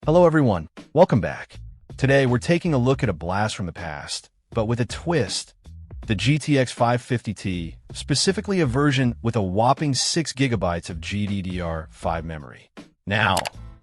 Hello everyone, welcome back. Today we're taking a look at a blast from the past, but with a twist. The GTX 550Ti, specifically a version with a whopping 6 gigabytes of GDDR5 memory. Now,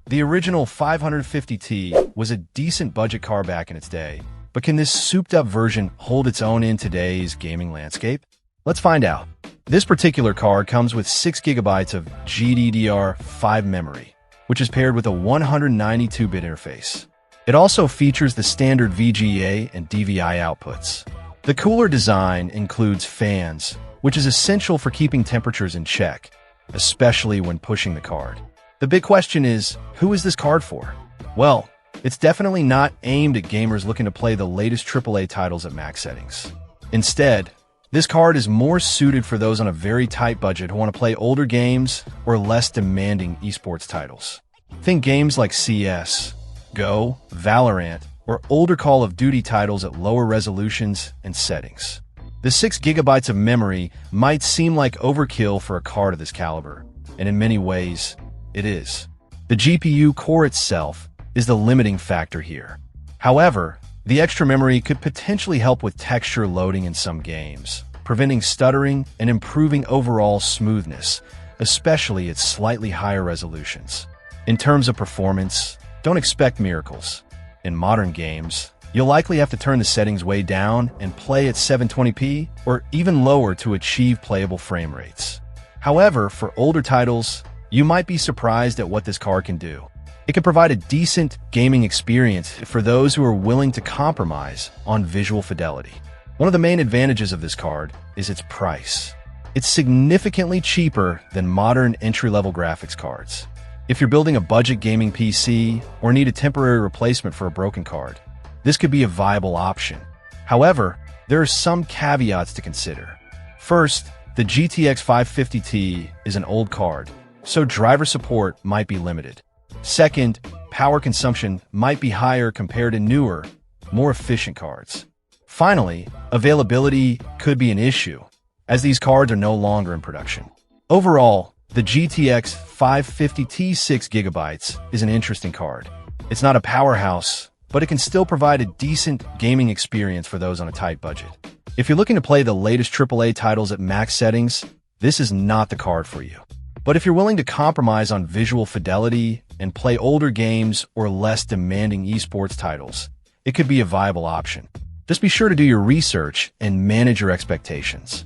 the original 550Ti was a decent budget car back in its day, but can this souped-up version hold its own in today's gaming landscape? Let's find out. This particular card comes with 6 gigabytes of GDDR5 memory, which is paired with a 192-bit interface. It also features the standard VGA and DVI outputs. The cooler design includes fans, which is essential for keeping temperatures in check, especially when pushing the card. The big question is, who is this card for? Well, it's definitely not aimed at gamers looking to play the latest AAA titles at max settings. Instead, this card is more suited for those on a very tight budget who want to play older games or less demanding esports titles. Think games like CS, Go, Valorant, or older Call of Duty titles at lower resolutions and settings. The 6 gigabytes of memory might seem like overkill for a card of this caliber, and in many ways, it is. The GPU core itself is the limiting factor here. However, the extra memory could potentially help with texture loading in some games, preventing stuttering and improving overall smoothness, especially at slightly higher resolutions. In terms of performance, don't expect miracles. In modern games, you'll likely have to turn the settings way down and play at 720p or even lower to achieve playable frame rates. However, for older titles, you might be surprised at what this card can do. It can provide a decent gaming experience for those who are willing to compromise on visual fidelity. One of the main advantages of this card is its price. It's significantly cheaper than modern entry-level graphics cards. If you're building a budget gaming PC or need a temporary replacement for a broken card, this could be a viable option. However, there are some caveats to consider. First, the GTX 550Ti is an old card, so driver support might be limited. Second, power consumption might be higher compared to newer, more efficient cards. Finally, availability could be an issue, as these cards are no longer in production. Overall, the GTX 550Ti 6 gigabytes is an interesting card. It's not a powerhouse, but it can still provide a decent gaming experience for those on a tight budget. If you're looking to play the latest AAA titles at max settings, this is not the card for you. But if you're willing to compromise on visual fidelity and play older games or less demanding esports titles, it could be a viable option. Just be sure to do your research and manage your expectations.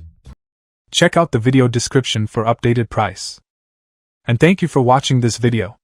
Check out the video description for updated price. And thank you for watching this video.